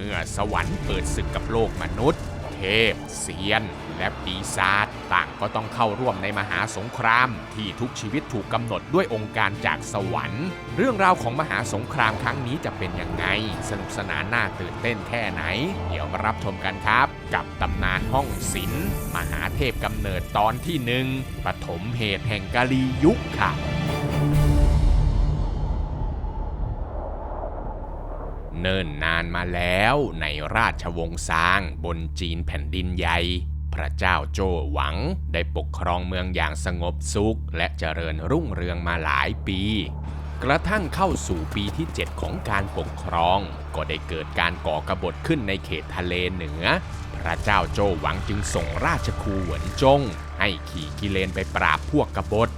เมื่อสวรรค์เปิดศึกกับโลกมนุษย์เทพเซียนและปีศาจต่างก็ต้องเข้าร่วมในมหาสงครามที่ทุกชีวิตถูกกำหนดด้วยองค์การจากสวรรค์เรื่องราวของมหาสงครามครั้งนี้จะเป็นยังไงสนุกสนานน่าตื่นเต้นแค่ไหนเดี๋ยวมารับชมกันครับกับตำนานห้องศิลป์มหาเทพกำเนิดตอนที่1ปฐมเหตุแห่งกาลียุคค่ะเนิ่นนานมาแล้วในราชวงศ์ซางบนจีนแผ่นดินใหญ่พระเจ้าโจวหวังได้ปกครองเมืองอย่างสงบสุขและเจริญรุ่งเรืองมาหลายปีกระทั่งเข้าสู่ปีที่7ของการปกครองก็ได้เกิดการก่อกบฏขึ้นในเขตทะเลเหนือพระเจ้าโจวหวังจึงส่งราชครูเหวินจงให้ขี่กิเลนไปปราบพวกกบฏ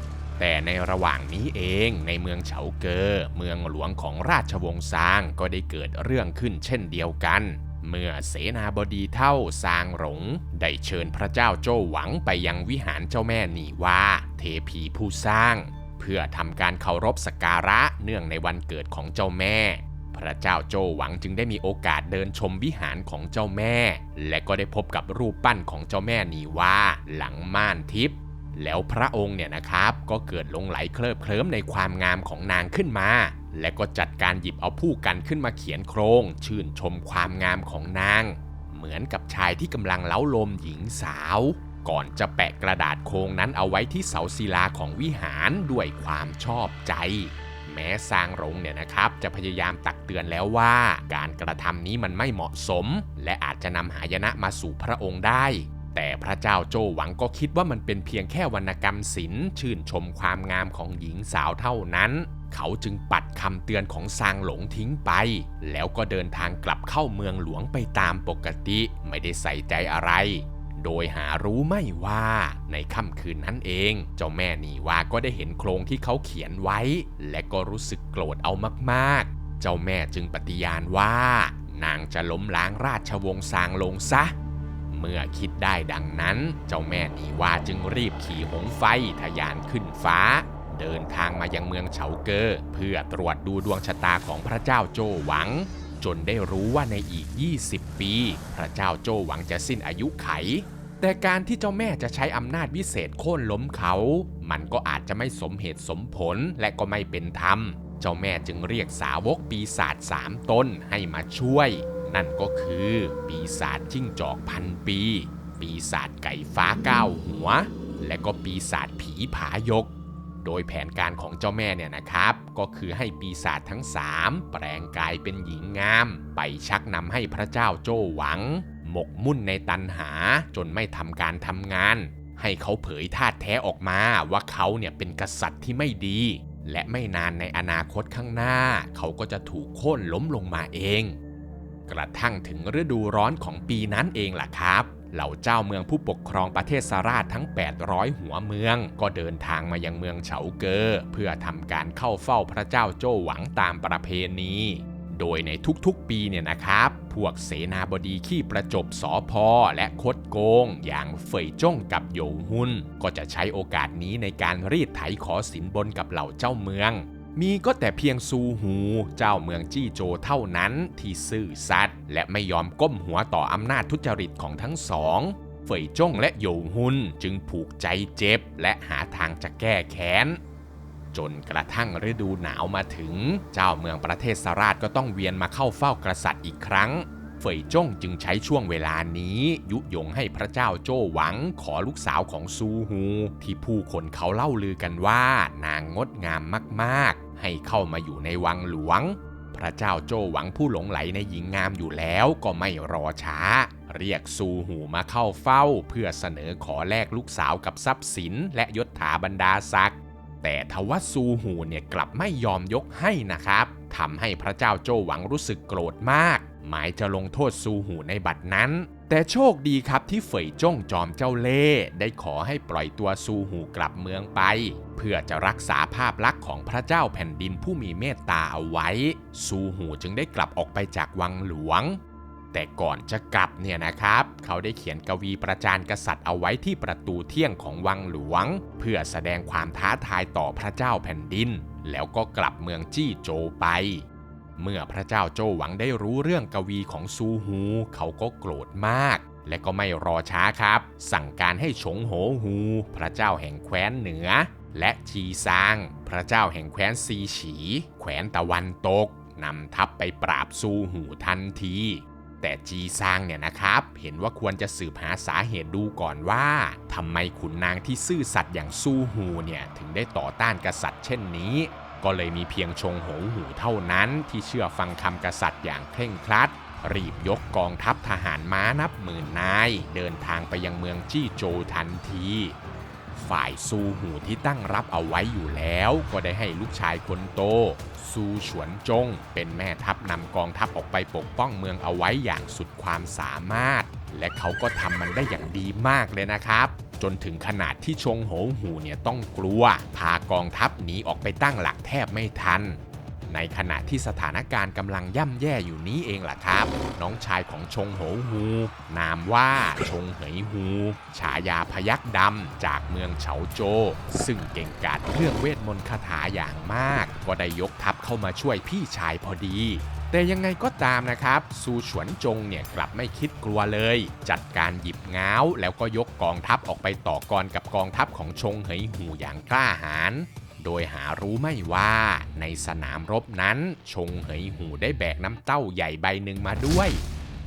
แต่ในระหว่างนี้เองในเมืองเฉาเกอเมืองหลวงของราชวงศ์ซางก็ได้เกิดเรื่องขึ้นเช่นเดียวกันเมื่อเสนาบดีเท่าซางหลงได้เชิญพระเจ้าโจวหวังไปยังวิหารเจ้าแม่หนีวาเทพีผู้สร้างเพื่อทำการเคารพสักการะเนื่องในวันเกิดของเจ้าแม่พระเจ้าโจวหวังจึงได้มีโอกาสเดินชมวิหารของเจ้าแม่และก็ได้พบกับรูปปั้นของเจ้าแม่หนีวาหลังม่านทิพย์แล้วพระองค์เนี่ยนะครับก็เกิดหลงไหลเคลิบเคลิ้มในความงามของนางขึ้นมาและก็จัดการหยิบเอาผู้กันขึ้นมาเขียนโครงชื่นชมความงามของนางเหมือนกับชายที่กำลังเล้าลมหญิงสาวก่อนจะแปะกระดาษโครงนั้นเอาไว้ที่เสาศิลาของวิหารด้วยความชอบใจแม้ซางหลงเนี่ยนะครับจะพยายามตักเตือนแล้วว่าการกระทำนี้มันไม่เหมาะสมและอาจจะนำหายนะมาสู่พระองค์ได้แต่พระเจ้าโจวหวังก็คิดว่ามันเป็นเพียงแค่วรรณกรรมศิลป์ชื่นชมความงามของหญิงสาวเท่านั้นเขาจึงปัดคำเตือนของซางหลงทิ้งไปแล้วก็เดินทางกลับเข้าเมืองหลวงไปตามปกติไม่ได้ใส่ใจอะไรโดยหารู้ไม่ว่าในค่ำคืนนั้นเองเจ้าแม่หนีวาก็ได้เห็นโครงที่เขาเขียนไว้และก็รู้สึกโกรธเอามากๆเจ้าแม่จึงปฏิญาณว่านางจะล้มล้างราชวงศ์ซางลงซะเมื่อคิดได้ดังนั้นเจ้าแม่หนีวาจึงรีบขี่หงส์ไฟทะยานขึ้นฟ้าเดินทางมายังเมืองเฉาเกอเพื่อตรวจดูดวงชะตาของพระเจ้าโจวหวังจนได้รู้ว่าในอีก20ปีพระเจ้าโจวหวังจะสิ้นอายุไขแต่การที่เจ้าแม่จะใช้อำนาจวิเศษโค่นล้มเขามันก็อาจจะไม่สมเหตุสมผลและก็ไม่เป็นธรรมเจ้าแม่จึงเรียกสาวกปีศาจ3 ตนให้มาช่วยนั่นก็คือปีศาจจิ้งจอกพันปีปีศาจไก่ฟ้า9 หัวและก็ปีศาจผีผายกโดยแผนการของเจ้าแม่เนี่ยนะครับก็คือให้ปีศาจทั้ง3แปลงกายเป็นหญิงงามไปชักนำให้พระเจ้าโจวหวังหมกมุ่นในตัณหาจนไม่ทำการทำงานให้เขาเผยธาตุแท้ออกมาว่าเขาเนี่ยเป็นกษัตริย์ที่ไม่ดีและไม่นานในอนาคตข้างหน้าเขาก็จะถูกโค่นล้มลงมาเองกระทั่งถึงฤดูร้อนของปีนั้นเองล่ะครับเหล่าเจ้าเมืองผู้ปกครองประเทศสาราชทั้ง800หัวเมืองก็เดินทางมายังเมืองเฉาเกอเพื่อทำการเข้าเฝ้าพระเจ้าโจวหวังตามประเพณีโดยในทุกๆปีเนี่ยนะครับพวกเสนาบดีขี้ประจบสอพและคดโกงอย่างเฟยจ้งกับโยฮุนก็จะใช้โอกาสนี้ในการรีดไถขอสินบนกับเหล่าเจ้าเมืองมีก็แต่เพียงซูฮูเจ้าเมืองจี้โจวเท่านั้นที่ซื่อสัตย์และไม่ยอมก้มหัวต่ออำนาจทุจริตของทั้งสองเฟยจ้งและโยฮุนจึงผูกใจเจ็บและหาทางจะแก้แค้นจนกระทั่งฤดูหนาวมาถึงเจ้าเมืองประเทศสาราชก็ต้องเวียนมาเข้าเฝ้ากษัตริย์อีกครั้งเฟยจ้งจึงใช้ช่วงเวลานี้ยุยงให้พระเจ้าโจวหวังขอลูกสาวของซูฮูที่ผู้คนเขาเล่าลือกันว่านางงดงามมากๆให้เข้ามาอยู่ในวังหลวงพระเจ้าโจวหวังผู้หลงไหลในหญิงงามอยู่แล้วก็ไม่รอช้าเรียกซูฮูมาเข้าเฝ้าเพื่อเสนอขอแลกลูกสาวกับทรัพย์สินและยศถาบรรดาศักดิ์แต่ทว่าซูฮูเนี่ยกลับไม่ยอมยกให้นะครับทำให้พระเจ้าโจวหวังรู้สึกโกรธมากหมายจะลงโทษซูฮูในบัดนั้นแต่โชคดีครับที่เฟยจ้งจอมเจ้าเล่ห์ได้ขอให้ปล่อยตัวซูฮูกลับเมืองไปเพื่อจะรักษาภาพลักษณ์ของพระเจ้าแผ่นดินผู้มีเมตตาเอาไว้ซูฮูจึงได้กลับออกไปจากวังหลวงแต่ก่อนจะกลับเนี่ยนะครับเขาได้เขียนกวีประจานกษัตริย์เอาไว้ที่ประตูเที่ยงของวังหลวงเพื่อแสดงความท้าทายต่อพระเจ้าแผ่นดินแล้วก็กลับเมืองจี้โจวไป เมื่อพระเจ้าโจวหวังได้รู้เรื่องกวีของซูฮูเขาก็โกรธมากและก็ไม่รอช้าครับสั่งการให้ฉงโหฮูพระเจ้าแห่งแคว้นเหนือและจีซางพระเจ้าแห่งแคว้นซีฉีแขวนตะวันตกนำทัพไปปราบซูฮูทันทีแต่จีซางเนี่ยนะครับเห็นว่าควรจะสืบหาสาเหตุดูก่อนว่าทำไมขุนนางที่ซื่อสัตย์อย่างซูฮูเนี่ยถึงได้ต่อต้านกษัตริย์เช่นนี้ก็เลยมีเพียงชงโหหูเท่านั้นที่เชื่อฟังคำกษัตริย์อย่างเคร่งครัดรีบยกกองทัพทหารม้านับหมื่นนายเดินทางไปยังเมืองจี้โจวทันทีฝ่ายซูหูที่ตั้งรับเอาไว้อยู่แล้วก็ได้ให้ลูกชายคนโตซูฉวนจงเป็นแม่ทัพนำกองทัพออกไปปกป้องเมืองเอาไว้อย่างสุดความสามารถและเขาก็ทำมันได้อย่างดีมากเลยนะครับจนถึงขนาดที่ชงโหหูเนี่ยต้องกลัวพากองทัพหนีออกไปตั้งหลักแทบไม่ทันในขณะที่สถานการณ์กำลังย่ำแย่อยู่นี้เองล่ะครับน้องชายของชงโหหูนามว่าชงเหยฮูฉายาพยัคฆ์ดำจากเมืองเฉาโจซึ่งเก่งกาจเรื่องเวทมนต์คาถาอย่างมากก็ได้ยกทัพเข้ามาช่วยพี่ชายพอดีแต่ยังไงก็ตามนะครับซูฉวนจงเนี่ยกลับไม่คิดกลัวเลยจัดการหยิบง้าวแล้วก็ยกกองทัพออกไปต่อกรกับกองทัพของชงเหยหูอย่างกล้าหาญโดยหารู้ไม่ว่าในสนามรบนั้นชงเหยหูได้แบกน้ำเต้าใหญ่ใบหนึ่งมาด้วย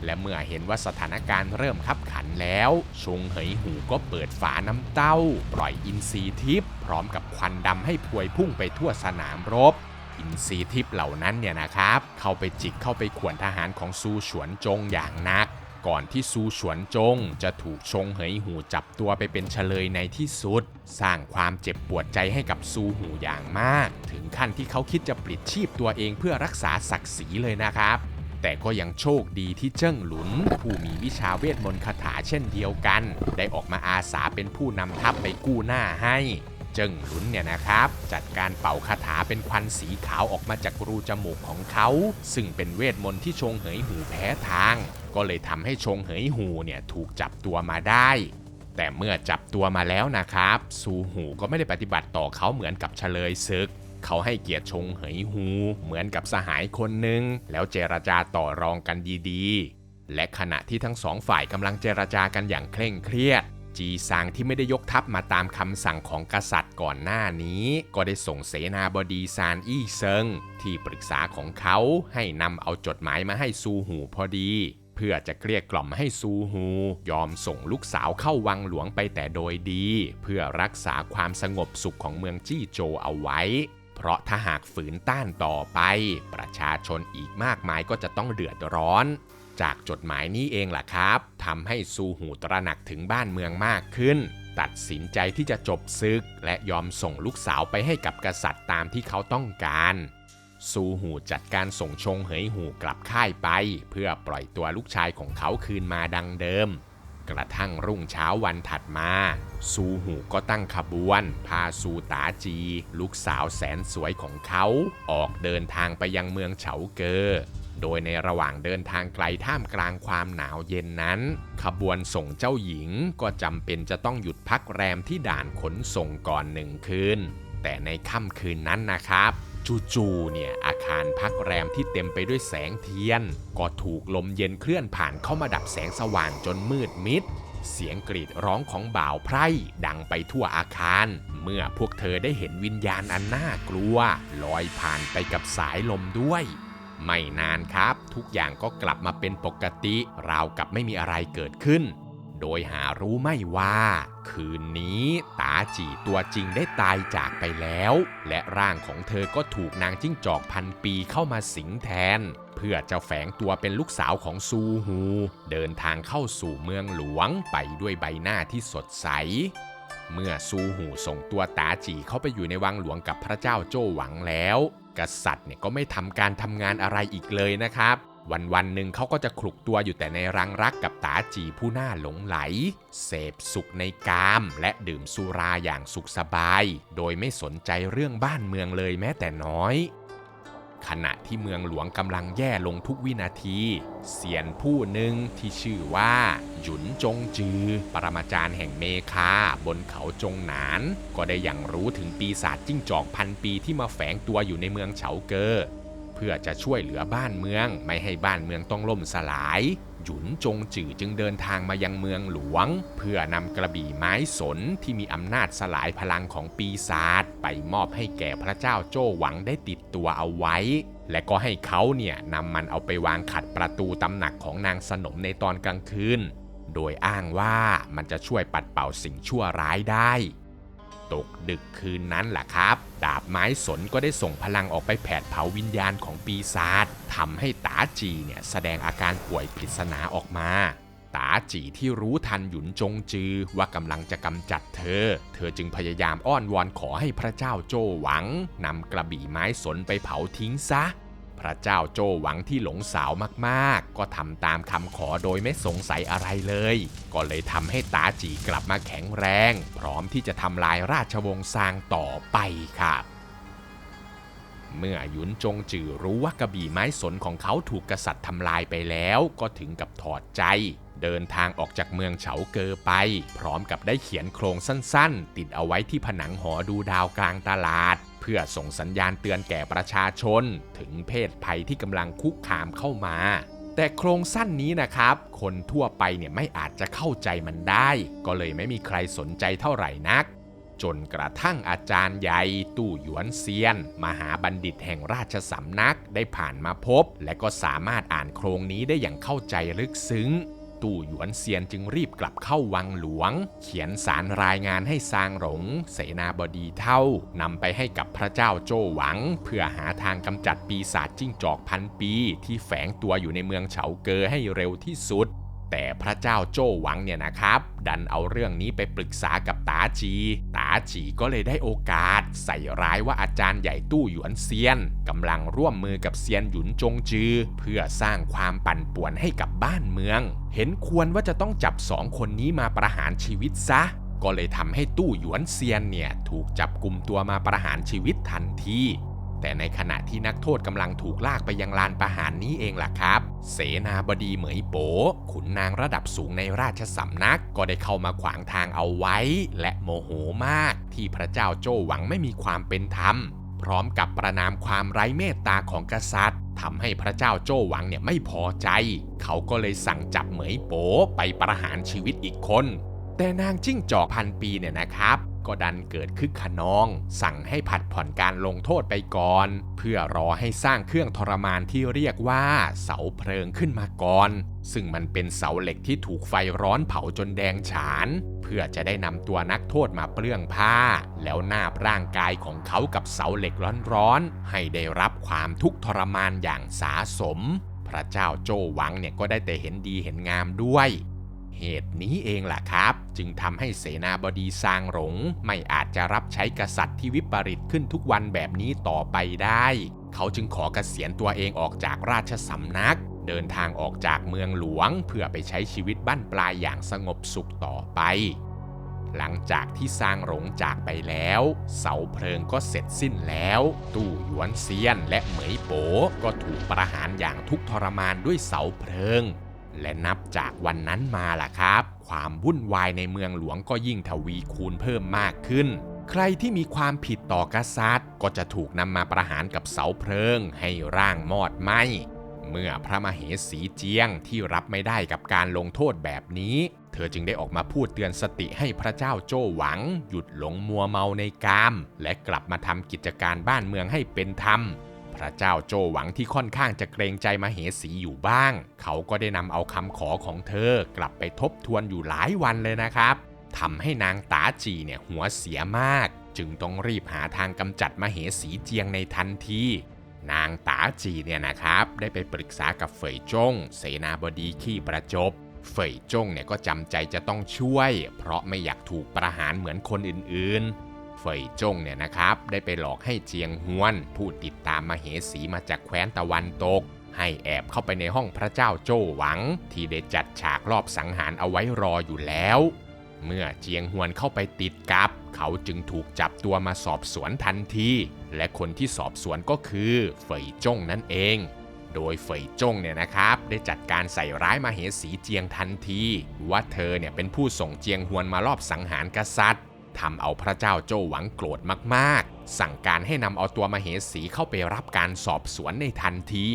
และเมื่อเห็นว่าสถานการณ์เริ่มคับขันแล้วชงเหยหูก็เปิดฝาน้ำเต้าปล่อยอินทรีทิพย์พร้อมกับควันดำให้พวยพุ่งไปทั่วสนามรบอินทรีทิพย์เหล่านั้นเนี่ยนะครับเข้าไปจิกเข้าไปข่วนทหารของซูฉวนจงอย่างหนักก่อนที่ซูฉวนจงจะถูกชงเหยหูจับตัวไปเป็นเฉลยในที่สุดสร้างความเจ็บปวดใจให้กับซูหูอย่างมากถึงขั้นที่เขาคิดจะปลิดชีพตัวเองเพื่อรักษาศักดิ์ศรีเลยนะครับแต่ก็ยังโชคดีที่เจิ้งหลุนผู้มีวิชาเวทมนต์คาถาเช่นเดียวกันได้ออกมาอาสาเป็นผู้นำทัพไปกู้หน้าให้เจิ้งหลุนเนี่ยนะครับจัดการเป่าคาถาเป็นควันสีขาวออกมาจากรูจมูกของเขาซึ่งเป็นเวทมนต์ที่ชงเหยหูแพ้ทางก็เลยทำให้ชงเหยหูเนี่ยถูกจับตัวมาได้แต่เมื่อจับตัวมาแล้วนะครับซูหูก็ไม่ได้ปฏิบัติต่อเขาเหมือนกับเฉลยศึกเขาให้เกียรติชงเหยหูเหมือนกับสหายคนหนึ่งแล้วเจรจาต่อรองกันดีๆและขณะที่ทั้งสองฝ่ายกำลังเจรจากันอย่างเคร่งเครียดจีซางที่ไม่ได้ยกทัพมาตามคำสั่งของกษัตริย์ก่อนหน้านี้ก็ได้ส่งเสนาบดีซานอี้เซิงที่ปรึกษาของเขาให้นำเอาจดหมายมาให้ซูหูพอดีเพื่อจะเกลี้ยกล่อมให้ซูฮูยอมส่งลูกสาวเข้าวังหลวงไปแต่โดยดีเพื่อรักษาความสงบสุขของเมืองจี้โจวเอาไว้เพราะถ้าหากฝืนต้านต่อไปประชาชนอีกมากมายก็จะต้องเดือดร้อนจากจดหมายนี้เองล่ะครับทำให้ซูหูตระหนักถึงบ้านเมืองมากขึ้นตัดสินใจที่จะจบศึกและยอมส่งลูกสาวไปให้กับกษัตริย์ตามที่เขาต้องการซูหูจัดการส่งชงเหยหูกลับค่ายไปเพื่อปล่อยตัวลูกชายของเขาคืนมาดังเดิมกระทั่งรุ่งเช้าวันถัดมาซูหูก็ตั้งขบวนพาซูตาจีลูกสาวแสนสวยของเขาออกเดินทางไปยังเมืองเฉาเกอโดยในระหว่างเดินทางไกลท่ามกลางความหนาวเย็นนั้นขบวนส่งเจ้าหญิงก็จำเป็นจะต้องหยุดพักแรมที่ด่านขนส่งก่อน1 คืนแต่ในค่ำคืนนั้นนะครับจู่ๆเนี่ยอาคารพักแรมที่เต็มไปด้วยแสงเทียนก็ถูกลมเย็นเคลื่อนผ่านเข้ามาดับแสงสว่างจนมืดมิดเสียงกรีดร้องของบ่าวไพร่ดังไปทั่วอาคารเมื่อพวกเธอได้เห็นวิญญาณอันน่ากลัวลอยผ่านไปกับสายลมด้วยไม่นานครับทุกอย่างก็กลับมาเป็นปกติราวกับไม่มีอะไรเกิดขึ้นโดยหารู้ไม่ว่าคืนนี้ตาจีตัวจริงได้ตายจากไปแล้วและร่างของเธอก็ถูกนางจิ้งจอกพันปีเข้ามาสิงแทนเพื่อจะแฝงตัวเป็นลูกสาวของซูฮูเดินทางเข้าสู่เมืองหลวงไปด้วยใบหน้าที่สดใสเมื่อซูฮูส่งตัวตาจีเข้าไปอยู่ในวังหลวงกับพระเจ้าโจ้หวังแล้วกษัตริย์เนี่ยก็ไม่ทำการทำงานอะไรอีกเลยนะครับวันหนึ่งเขาก็จะคลุกตัวอยู่แต่ในรังรักกับตาจีผู้น่าหลงไหลเสพสุขในกามและดื่มสุราอย่างสุขสบายโดยไม่สนใจเรื่องบ้านเมืองเลยแม้แต่น้อยขณะที่เมืองหลวงกำลังแย่ลงทุกวินาทีเซียนผู้หนึ่งที่ชื่อว่าหยุนจงจือปรมาจารย์แห่งเมคาบนเขาจงหนานก็ได้อย่างรู้ถึงปีศาจจิ้งจอกพันปีที่มาแฝงตัวอยู่ในเมืองเฉาเกอ เพื่อจะช่วยเหลือบ้านเมืองไม่ให้บ้านเมืองต้องล่มสลายหยุนจงจือจึงเดินทางมายังเมืองหลวงเพื่อนำกระบี่ไม้สนที่มีอำนาจสลายพลังของปีศาจไปมอบให้แก่พระเจ้าโจ้หวังได้ติดตัวเอาไว้และก็ให้เขาเนี่ยนำมันเอาไปวางขัดประตูตำหนักของนางสนมในตอนกลางคืนโดยอ้างว่ามันจะช่วยปัดเป่าสิ่งชั่วร้ายได้ตกดึกคืนนั้นแหละครับดาบไม้สนก็ได้ส่งพลังออกไปแผดเผาวิญญาณของปีศาจทำให้ตาจีเนี่ยแสดงอาการป่วยปริศนาออกมาตาจีที่รู้ทันหยุนจงจือว่ากำลังจะกำจัดเธอจึงพยายามอ้อนวอนขอให้พระเจ้าโจ้หวังนำกระบี่ไม้สนไปเผาทิ้งซะพระเจ้าโจ้หวังที่หลงสาวมากๆก็ทำตามคำขอโดยไม่สงสัยอะไรเลยก็เลยทำให้ตาจีกลับมาแข็งแรงพร้อมที่จะทำลายราชวงศ์ซางต่อไปครับเมื่อหยุนจงจือรู้ว่ากระบี่ไม้สนของเขาถูกกษัตริย์ทำลายไปแล้วก็ถึงกับถอดใจเดินทางออกจากเมืองเฉาเกอไปพร้อมกับได้เขียนโครงสั้นๆติดเอาไว้ที่ผนังหอดูดาวกลางตลาดเพื่อส่งสัญญาณเตือนแก่ประชาชนถึงเพศภัยที่กำลังคุกคามเข้ามาแต่โครงสั้นนี้นะครับคนทั่วไปเนี่ยไม่อาจจะเข้าใจมันได้ก็เลยไม่มีใครสนใจเท่าไหร่นักจนกระทั่งอาจารย์ใหญ่ตู้หยวนเซียนมหาบัณฑิตแห่งราชสำนักได้ผ่านมาพบและก็สามารถอ่านโครงนี้ได้อย่างเข้าใจลึกซึ้งตู้หยวนเซียนจึงรีบกลับเข้าวังหลวงเขียนสารรายงานให้ซางหลงเสนาบดีเท่านำไปให้กับพระเจ้าโจ้หวังเพื่อหาทางกำจัดปีศาจจิ้งจอกพันปีที่แฝงตัวอยู่ในเมืองเฉาเกอให้เร็วที่สุดแต่พระเจ้าโจ้หวังเนี่ยนะครับดันเอาเรื่องนี้ไปปรึกษากับตาจีก็เลยได้โอกาสใส่ร้ายว่าอาจารย์ใหญ่ตู้หยวนเซียนกำลังร่วมมือกับเซียนหยุนจงจือเพื่อสร้างความปั่นป่วนให้กับบ้านเมืองเห็นควรว่าจะต้องจับสองคนนี้มาประหารชีวิตซะก็เลยทำให้ตู้หยวนเซียนเนี่ยถูกจับกุมตัวมาประหารชีวิตทันทีแต่ในขณะที่นักโทษกำลังถูกลากไปยังลานประหารนี้เองล่ะครับเสนาบดีเหมยโป๋ขุนนางระดับสูงในราชสำนักก็ได้เข้ามาขวางทางเอาไว้และโมโหมากที่พระเจ้าโจ้หวังไม่มีความเป็นธรรมพร้อมกับประณามความไร้เมตตาของกษัตริย์ทำให้พระเจ้าโจ้หวังเนี่ยไม่พอใจเขาก็เลยสั่งจับเหมยโป๋ไปประหารชีวิตอีกคนแต่นางจิ้งจอกพันปีเนี่ยนะครับก็ดันเกิดคึกขนองสั่งให้ผัดผ่อนการลงโทษไปก่อนเพื่อรอให้สร้างเครื่องทรมานที่เรียกว่าเสาเพลิงขึ้นมาก่อนซึ่งมันเป็นเสาเหล็กที่ถูกไฟร้อนเผาจนแดงฉานเพื่อจะได้นำตัวนักโทษมาเปลื้องผ้าแล้วนาบร่างกายของเขากับเสาเหล็กร้อนๆให้ได้รับความทุกข์ทรมานอย่างสาสมพระเจ้าโจ้หวังเนี่ยก็ได้แต่เห็นดีเห็นงามด้วยเหตุนี้เองล่ะครับจึงทำให้เสนาบดีซางหลงไม่อาจจะรับใช้กษัตริย์ที่วิปริตขึ้นทุกวันแบบนี้ต่อไปได้เขาจึงขอเกษียณตัวเองออกจากราชสำนักเดินทางออกจากเมืองหลวงเพื่อไปใช้ชีวิตบั้นปลายอย่างสงบสุขต่อไปหลังจากที่ซางหลงจากไปแล้วเสาเพลิงก็เสร็จสิ้นแล้วตู้หยวนเซียนและเหมยโป๋ก็ถูกประหารอย่างทุกข์ทรมานด้วยเสาเพลิงและนับจากวันนั้นมาล่ะครับความวุ่นวายในเมืองหลวงก็ยิ่งทวีคูณเพิ่มมากขึ้นใครที่มีความผิดต่อกษัตริย์ก็จะถูกนำมาประหารกับเสาเพลิงให้ร่างมอดไหม้เมื่อพระมเหสีเจียงที่รับไม่ได้กับการลงโทษแบบนี้เธอจึงได้ออกมาพูดเตือนสติให้พระเจ้าโจ้หวังหยุดหลงมัวเมาในกามและกลับมาทำกิจการบ้านเมืองให้เป็นธรรมพระเจ้าโจ้หวังที่ค่อนข้างจะเกรงใจมเหสีอยู่บ้างเขาก็ได้นำเอาคำขอของเธอกลับไปทบทวนอยู่หลายวันเลยนะครับทำให้นางตาจีเนี่ยหัวเสียมากจึงต้องรีบหาทางกำจัดมเหสีเจียงในทันทีนางตาจีเนี่ยนะครับได้ไปปรึกษากับเฟยจงเสนาบดีขี้ประจบเฟยจงเนี่ยก็จำใจจะต้องช่วยเพราะไม่อยากถูกประหารเหมือนคนอื่นๆเฟยจงเนี่ยนะครับได้ไปหลอกให้เจียงฮวนผู้ติดตามมเหสีมาจากแคว้นตะวันตกให้แอบเข้าไปในห้องพระเจ้าโจ้หวังที่ได้จัดฉากรอบสังหารเอาไว้รออยู่แล้วเมื่อเจียงฮวนเข้าไปติดกับเขาจึงถูกจับตัวมาสอบสวนทันทีและคนที่สอบสวนก็คือเฟยจงนั่นเองโดยเฟยจงเนี่ยนะครับได้จัดการใส่ร้ายมเหสีเจียงทันทีว่าเธอเนี่ยเป็นผู้ส่งเจียงฮวนมารอบสังหารกษัตริย์ ทำเอาพระเจ้าโจวหวังโกรธมากๆสั่งการให้นำเอาตัวมเหสีเข้าไปรับการสอบสวนในทันที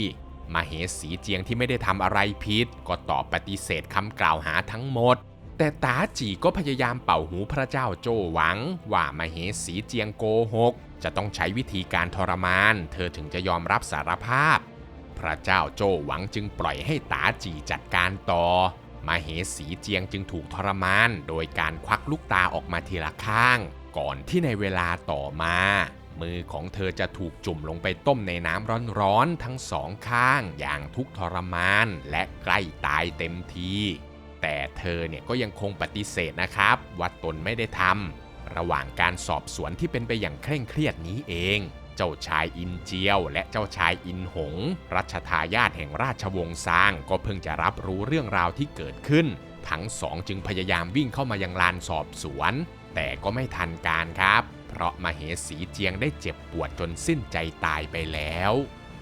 มเหสีเจียงที่ไม่ได้ทำอะไรผิดก็ตอบปฏิเสธคำกล่าวหาทั้งหมดแต่ตาจีก็พยายามเป่าหูพระเจ้าโจวหวังว่ามเหสีเจียงโกหกจะต้องใช้วิธีการทรมานเธอถึงจะยอมรับสารภาพพระเจ้าโจวหวังจึงปล่อยให้ตาจีจัดการต่อมเหสีเจียงจึงถูกทรมานโดยการควักลูกตาออกมาทีละข้างก่อนที่ในเวลาต่อมามือของเธอจะถูกจุ่มลงไปต้มในน้ำร้อนๆทั้งสองข้างอย่างทุกข์ทรมานและใกล้ตายเต็มทีแต่เธอเนี่ยก็ยังคงปฏิเสธนะครับว่าตนไม่ได้ทำระหว่างการสอบสวนที่เป็นไปอย่างเคร่งเครียดนี้เองเจ้าชายอินเจียวและเจ้าชายอินหงรัชทายาทแห่งราชวงศ์ซางก็เพิ่งจะรับรู้เรื่องราวที่เกิดขึ้นทั้งสองจึงพยายามวิ่งเข้ามายังลานสอบสวนแต่ก็ไม่ทันการครับเพราะมเหสีเจียงได้เจ็บปวดจนสิ้นใจตายไปแล้ว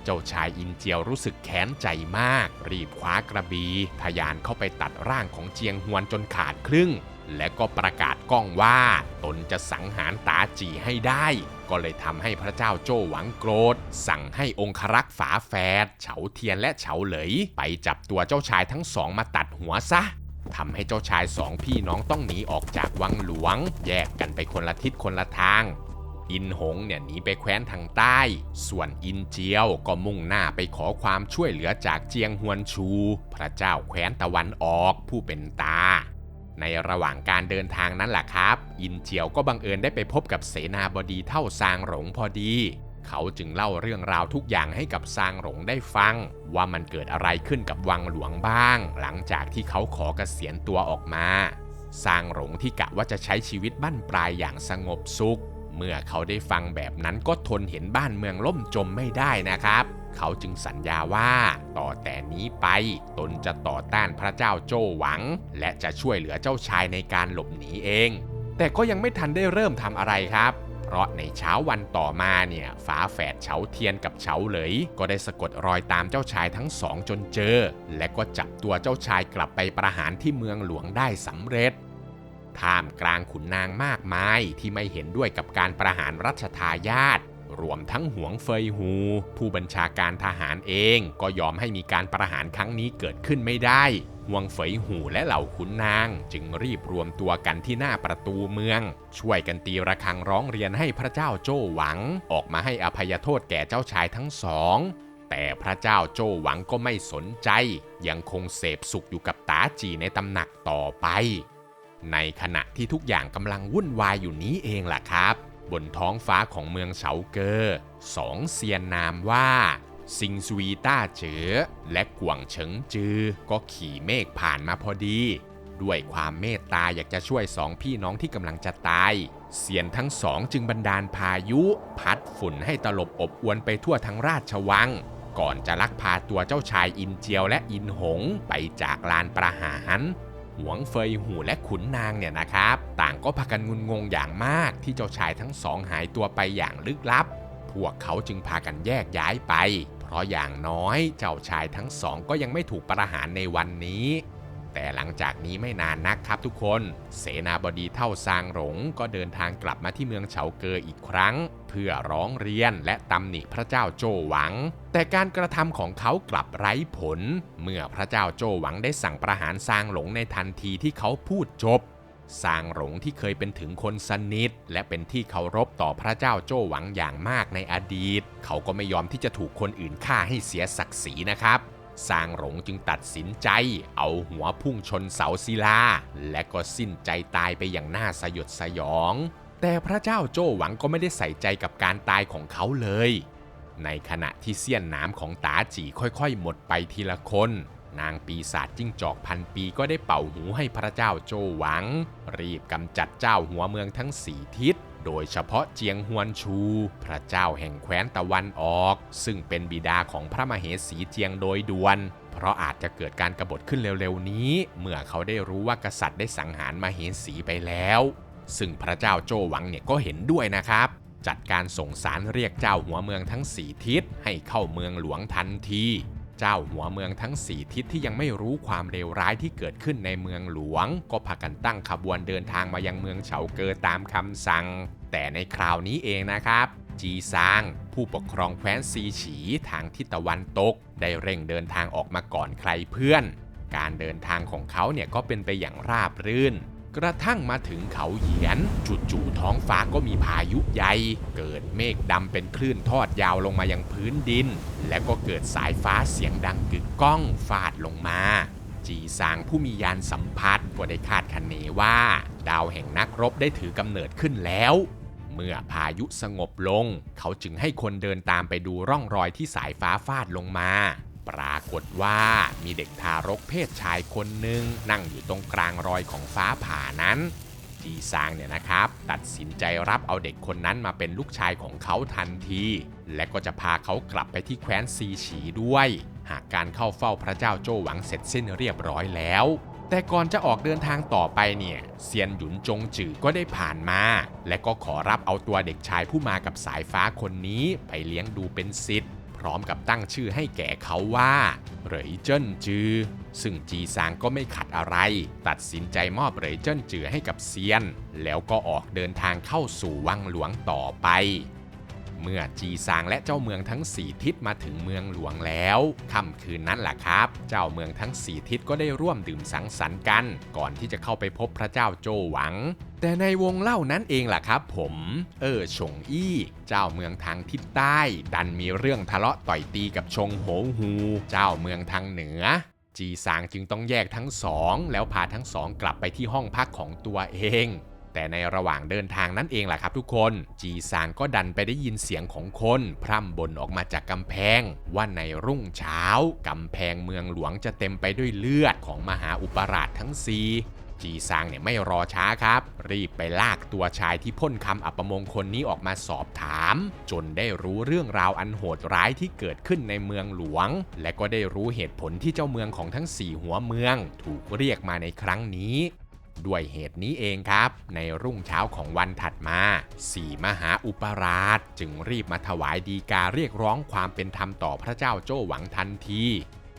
เจ้าชายอินเจียวรู้สึกแค้นใจมากรีบคว้ากระบี่ทะยานเข้าไปตัดร่างของเจียงฮวนจนขาดครึ่งและก็ประกาศก้องว่าตนจะสังหารตาจีให้ได้ก็เลยทำให้พระเจ้าโจวหวังโกรธสั่งให้องครักษ์ฝาแฝดเฉาเทียนและเฉาเหลยไปจับตัวเจ้าชายทั้งสองมาตัดหัวซะทำให้เจ้าชายสองพี่น้องต้องหนีออกจากวังหลวงแยกกันไปคนละทิศคนละทางอินหงเนี่ยหนีไปแคว้นทางใต้ส่วนอินเจียวก็มุ่งหน้าไปขอความช่วยเหลือจากเจียงฮวนชูพระเจ้าแคว้นตะวันออกผู้เป็นตาในระหว่างการเดินทางนั้นแหละครับอินเจียวก็บังเอิญได้ไปพบกับเสนาบดีเท่าซางหลงพอดีเขาจึงเล่าเรื่องราวทุกอย่างให้กับซางหลงได้ฟังว่ามันเกิดอะไรขึ้นกับวังหลวงบ้างหลังจากที่เขาขอเกษียณตัวออกมาซางหลงที่กะว่าจะใช้ชีวิตบั้นปลายอย่างสงบสุขเมื่อเขาได้ฟังแบบนั้นก็ทนเห็นบ้านเมืองล่มจมไม่ได้นะครับเขาจึงสัญญาว่าต่อแต่นี้ไปตนจะต่อต้านพระเจ้าโจวหวังและจะช่วยเหลือเจ้าชายในการหลบหนีเองแต่ก็ยังไม่ทันได้เริ่มทำอะไรครับเพราะในเช้าวันต่อมาเนี่ยฝาแฝดเฉาเทียนกับเฉาเหลยก็ได้สะกดรอยตามเจ้าชายทั้งสองจนเจอและก็จับตัวเจ้าชายกลับไปประหารที่เมืองหลวงได้สำเร็จท่ามกลางขุนนางมากมายที่ไม่เห็นด้วยกับการประหารรัชทายาทรวมทั้งหวงเฟยฮูผู้บัญชาการทหารเองก็ยอมให้มีการประหารครั้งนี้เกิดขึ้นไม่ได้หวงเฟยฮูและเหล่าขุนนางจึงรีบรวมตัวกันที่หน้าประตูเมืองช่วยกันตีระฆังร้องเรียนให้พระเจ้าโจวหวังออกมาให้อภัยโทษแก่เจ้าชายทั้งสองแต่พระเจ้าโจวหวังก็ไม่สนใจยังคงเสพสุขอยู่กับตาจีในตำหนักต่อไปในขณะที่ทุกอย่างกำลังวุ่นวายอยู่นี้เองล่ะครับบนท้องฟ้าของเมืองเฉาเกอสองเซียนนามว่าซิงซุยต้าเจ๋อและกวางเฉิงจือก็ขี่เมฆผ่านมาพอดีด้วยความเมตตาอยากจะช่วยสองพี่น้องที่กำลังจะตายเซียนทั้งสองจึงบันดาลพายุพัดฝุ่นให้ตลบอบอวนไปทั่วทั้งราชวังก่อนจะลักพาตัวเจ้าชายอินเจียวและอินหงไปจากลานประหารหวงเฟยหูและขุนนางเนี่ยนะครับต่างก็พากันงุนงงอย่างมากที่เจ้าชายทั้งสองหายตัวไปอย่างลึกลับพวกเขาจึงพากันแยกย้ายไปเพราะอย่างน้อยเจ้าชายทั้งสองก็ยังไม่ถูกประหารในวันนี้แต่หลังจากนี้ไม่นานนักครับทุกคนเสนาบดีเท่าซางหลงก็เดินทางกลับมาที่เมืองเฉาเกออีกครั้งเพื่อร้องเรียนและตำหนิพระเจ้าโจวหวังแต่การกระทำของเขากลับไร้ผลเมื่อพระเจ้าโจวหวังได้สั่งประหารซางหลงในทันทีที่เขาพูดจบซางหลงที่เคยเป็นถึงคนสนิทและเป็นที่เคารพต่อพระเจ้าโจวหวังอย่างมากในอดีตเขาก็ไม่ยอมที่จะถูกคนอื่นฆ่าให้เสียศักดิ์ศรีนะครับซางหลงจึงตัดสินใจเอาหัวพุ่งชนเสาศิลาและก็สิ้นใจตายไปอย่างน่าสยดสยองแต่พระเจ้าโจวหวังก็ไม่ได้ใส่ใจกับการตายของเขาเลยในขณะที่เสี้ยนน้ำของตาจีค่อยๆหมดไปทีละคนนางปีศาจจิ้งจอกพันปีก็ได้เป่าหูให้พระเจ้าโจวหวังรีบกำจัดเจ้าหัวเมืองทั้งสี่ทิศโดยเฉพาะเจียงฮวนชูพระเจ้าแห่งแคว้นตะวันออกซึ่งเป็นบิดาของพระมเหสีเจียงโดยด่วนเพราะอาจจะเกิดการกบฏขึ้นเร็วๆนี้เมื่อเขาได้รู้ว่ากษัตริย์ได้สังหารมเหสีไปแล้วซึ่งพระเจ้าโจวหวังเนี่ยก็เห็นด้วยนะครับจัดการส่งสารเรียกเจ้าหัวเมืองทั้ง4ทิศให้เข้าเมืองหลวงทันที เจ้าหัวเมืองทั้ง4ทิศที่ยังไม่รู้ความเลวร้ายที่เกิดขึ้นในเมืองหลวงก็พากันตั้งขบวนเดินทางมายังเมืองเฉาเกอตามคำสั่งแต่ในคราวนี้เองนะครับจีซางผู้ปกครองแคว้นซีฉีทางทิศตะวันตกได้เร่งเดินทางออกมาก่อนใครเพื่อนการเดินทางของเขาเนี่ยก็เป็นไปอย่างราบรื่นกระทั่งมาถึงเขาเหยียนจู่ๆท้องฟ้าก็มีพายุใหญ่เกิดเมฆดำเป็นคลื่นทอดยาวลงมายังพื้นดินและก็เกิดสายฟ้าเสียงดังกึกก้องฟาดลงมาจีซางผู้มียานสัมผัสก็ได้คาดคะเนว่าดาวแห่งนักรบได้ถือกำเนิดขึ้นแล้วเมื่อพายุสงบลงเขาจึงให้คนเดินตามไปดูร่องรอยที่สายฟ้าฟาดลงมาปรากฏว่ามีเด็กทารกเพศชายคนหนึ่งนั่งอยู่ตรงกลางรอยของฟ้าผ่านั้นจีซางเนี่ยนะครับตัดสินใจรับเอาเด็กคนนั้นมาเป็นลูกชายของเขาทันทีและก็จะพาเขากลับไปที่แคว้นซีฉีด้วยหากการเข้าเฝ้าพระเจ้าโจวหวังเสร็จสิ้นเรียบร้อยแล้วแต่ก่อนจะออกเดินทางต่อไปเนี่ยเซียนหยุนจงจือก็ได้ผ่านมาและก็ขอรับเอาตัวเด็กชายผู้มากับสายฟ้าคนนี้ไปเลี้ยงดูเป็นศิษย์พร้อมกับตั้งชื่อให้แก่เขาว่าเหรยเจิ้นจือซึ่งจีซางก็ไม่ขัดอะไรตัดสินใจมอบเหรยเจิ้นจือให้กับเซียนแล้วก็ออกเดินทางเข้าสู่วังหลวงต่อไปเมื่อจีซางและเจ้าเมืองทั้ง4ทิศมาถึงเมืองหลวงแล้วค่ำคืนนั้นแหละครับเจ้าเมืองทั้ง4ทิศก็ได้ร่วมดื่มสังสรรค์กันก่อนที่จะเข้าไปพบพระเจ้าโจวหวังแต่ในวงเล่านั้นเองล่ะครับผมชงอี้เจ้าเมืองทางทิศใต้ดันมีเรื่องทะเลาะต่อยตีกับชงโหฮูเจ้าเมืองทางเหนือจีซางจึงต้องแยกทั้งสองแล้วพาทั้งสองกลับไปที่ห้องพักของตัวเองแต่ในระหว่างเดินทางนั่นเองแหละครับทุกคนจีซางก็ดันไปได้ยินเสียงของคนพร่ำบ่นออกมาจากกำแพงว่าในรุ่งเช้ากำแพงเมืองหลวงจะเต็มไปด้วยเลือดของมหาอุปราชทั้ง4จีซางเนี่ยไม่รอช้าครับรีบไปลากตัวชายที่พ่นคำอัปมงคลนี้ออกมาสอบถามจนได้รู้เรื่องราวอันโหดร้ายที่เกิดขึ้นในเมืองหลวงและก็ได้รู้เหตุผลที่เจ้าเมืองของทั้ง4หัวเมืองถูกเรียกมาในครั้งนี้ด้วยเหตุนี้เองครับในรุ่งเช้าของวันถัดมา4มหาอุปราชจึงรีบมาถวายฎีกาเรียกร้องความเป็นธรรมต่อพระเจ้าโจวหวังทันที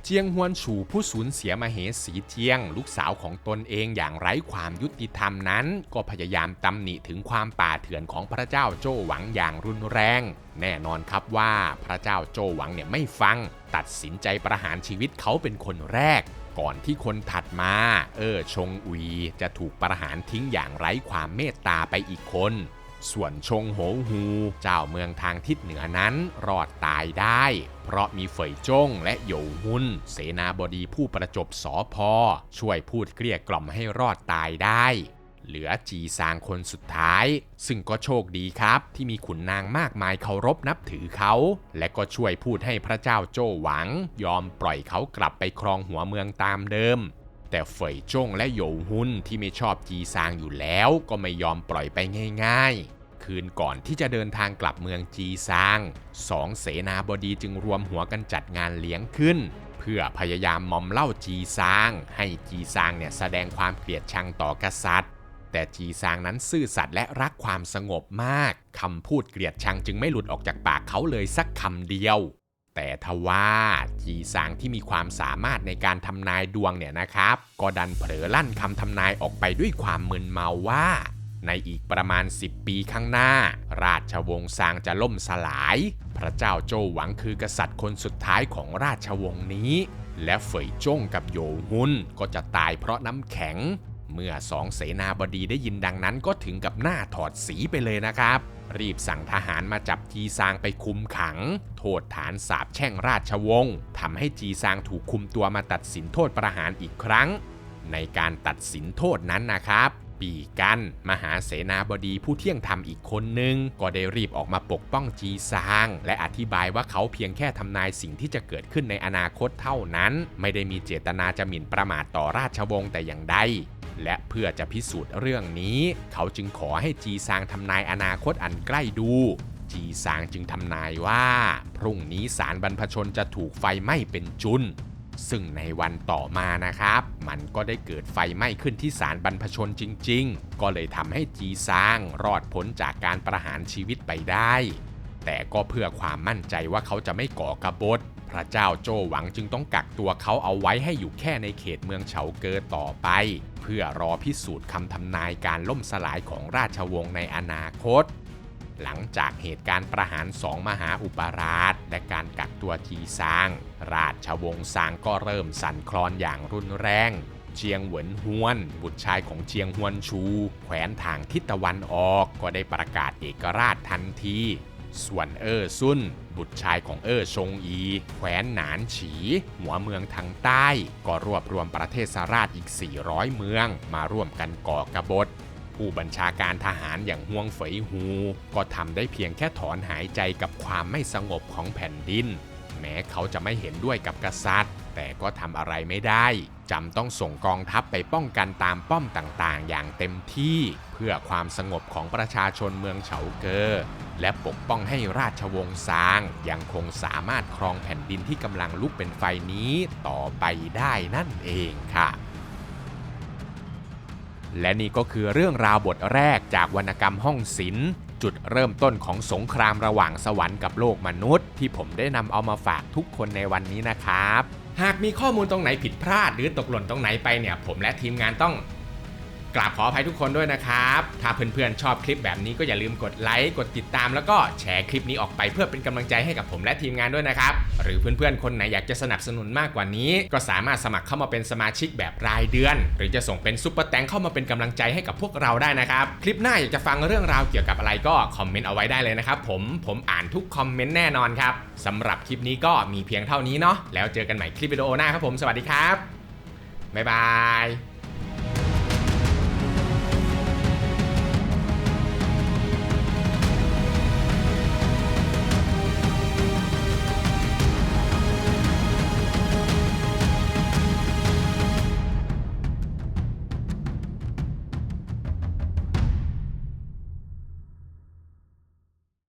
เจียงฮวนฉูผู้สูญเสียมเหสีเจียงลูกสาวของตนเองอย่างไร้ความยุติธรรมนั้นก็พยายามตำหนิถึงความป่าเถื่อนของพระเจ้าโจวหวังอย่างรุนแรงแน่นอนครับว่าพระเจ้าโจวหวังเนี่ยไม่ฟังตัดสินใจประหารชีวิตเขาเป็นคนแรกก่อนที่คนถัดมาชงอุยจะถูกประหารทิ้งอย่างไร้ความเมตตาไปอีกคนส่วนชงโหฮูเจ้าเมืองทางทิศเหนือนั้นรอดตายได้เพราะมีเฟยจ้งและโหยวหุนเสนาบดีผู้ประจบสพช่วยพูดเกลี้ยกล่อมให้รอดตายได้เหลือจีซางคนสุดท้ายซึ่งก็โชคดีครับที่มีขุนนางมากมายเคารพนับถือเขาและก็ช่วยพูดให้พระเจ้าโจวหวังยอมปล่อยเขากลับไปครองหัวเมืองตามเดิมแต่เฟยจ้งและโหยวหุนที่ไม่ชอบจีซางอยู่แล้วก็ไม่ยอมปล่อยไปง่ายๆคืนก่อนที่จะเดินทางกลับเมืองจีซาง2เสนาบดีจึงรวมหัวกันจัดงานเลี้ยงขึ้นเพื่อพยายามมอมเล่าจีซางให้จีซางเนี่ยแสดงความเกลียดชังต่อกษัตริย์แต่จีซางนั้นซื่อสัตย์และรักความสงบมากคำพูดเกลียดชังจึงไม่หลุดออกจากปากเขาเลยสักคำเดียวแต่ทว่าจีซางที่มีความสามารถในการทำนายดวงเนี่ยนะครับก็ดันเผลอลั่นคำทำนายออกไปด้วยความมึนเมาว่าในอีกประมาณ10 ปีข้างหน้าราชวงศ์ซางจะล่มสลายพระเจ้าโจวหวังคือกษัตริย์คนสุดท้ายของราชวงศ์นี้และเฟยจ้งกับโหยวหุนก็จะตายเพราะน้ำแข็งเมื่อ2เสนาบดีได้ยินดังนั้นก็ถึงกับหน้าถอดสีไปเลยนะครับรีบสั่งทหารมาจับจีซางไปคุมขังโทษฐานสาปแช่งราชวงศ์ทำให้จีซางถูกคุมตัวมาตัดสินโทษประหารอีกครั้งในการตัดสินโทษนั้นนะครับปีกันมหาเสนาบดีผู้เที่ยงธรรมอีกคนนึงก็ได้รีบออกมาปกป้องจีซางและอธิบายว่าเขาเพียงแค่ทำนายสิ่งที่จะเกิดขึ้นในอนาคตเท่านั้นไม่ได้มีเจตนาจะหมิ่นประมาทต่อราชวงศ์แต่อย่างใดและเพื่อจะพิสูจน์เรื่องนี้เขาจึงขอให้จีซางทำนายอนาคตอันใกล้ดูจีซางจึงทำนายว่าพรุ่งนี้ศาลบรรพชนจะถูกไฟไหม้เป็นจุลซึ่งในวันต่อมานะครับมันก็ได้เกิดไฟไหม้ขึ้นที่ศาลบรรพชนจริงๆก็เลยทำให้จีซางรอดพ้นจากการประหารชีวิตไปได้แต่ก็เพื่อความมั่นใจว่าเขาจะไม่ก่อกบฏ พระเจ้าโจวหวังจึงต้องกักตัวเขาเอาไว้ให้อยู่แค่ในเขตเมืองเฉาเกอต่อไปเพื่อรอพิสูจน์คำทำนายการล่มสลายของราชวงศ์ในอนาคตหลังจากเหตุการณ์ประหารสองมหาอุปราชและการกักตัวทีซางราชวงศ์ซางก็เริ่มสั่นคลอนอย่างรุนแรงเชียงเหวินฮวนบุตรชายของเชียงฮวนชูแขวนทางทิศตะวันออกก็ได้ประกาศเอกราชทันทีส่วนซุนบุตรชายของชงอีแขวนหนานฉีหัวเมืองทางใต้ก็รวบรวมประเทศราชอีก400เมืองมาร่วมกันก่อกบฏผู้บัญชาการทหารอย่างฮวงเฟยฮูก็ทำได้เพียงแค่ถอนหายใจกับความไม่สงบของแผ่นดินแม้เขาจะไม่เห็นด้วยกับกษัตริย์แต่ก็ทำอะไรไม่ได้จำต้องส่งกองทัพไปป้องกันตามป้อมต่างๆอย่างเต็มที่เพื่อความสงบของประชาชนเมืองเฉาเกอและปกป้องให้ราชวงศ์ซางยังคงสามารถครองแผ่นดินที่กำลังลุกเป็นไฟนี้ต่อไปได้นั่นเองค่ะและนี่ก็คือเรื่องราวบทแรกจากวรรณกรรมห้องศิลป์จุดเริ่มต้นของสงครามระหว่างสวรรค์กับโลกมนุษย์ที่ผมได้นำเอามาฝากทุกคนในวันนี้นะครับหากมีข้อมูลตรงไหนผิดพลาดหรือตกหล่นตรงไหนไปเนี่ยผมและทีมงานต้องกราบขออภัยทุกคนด้วยนะครับถ้าเพื่อนๆชอบคลิปแบบนี้ก็อย่าลืมกดไลค์กดติดตามแล้วก็แชร์คลิปนี้ออกไปเพื่อเป็นกำลังใจให้กับผมและทีมงานด้วยนะครับหรือเพื่อนๆคนไหนอยากจะสนับสนุนมากกว่านี้ก็สามารถสมัครเข้ามาเป็นสมาชิกแบบรายเดือนหรือจะส่งเป็นซุปเปอร์แตงเข้ามาเป็นกำลังใจให้กับพวกเราได้นะครับคลิปหน้าอยากจะฟังเรื่องราวเกี่ยวกับอะไรก็คอมเมนต์เอาไว้ได้เลยนะครับผมอ่านทุกคอมเมนต์แน่นอนครับสำหรับคลิปนี้ก็มีเพียงเท่านี้เนาะแล้วเจอกันใหม่คลิปวิดีโอหน้าครับผมสวัสดีครับบ๊ายบาย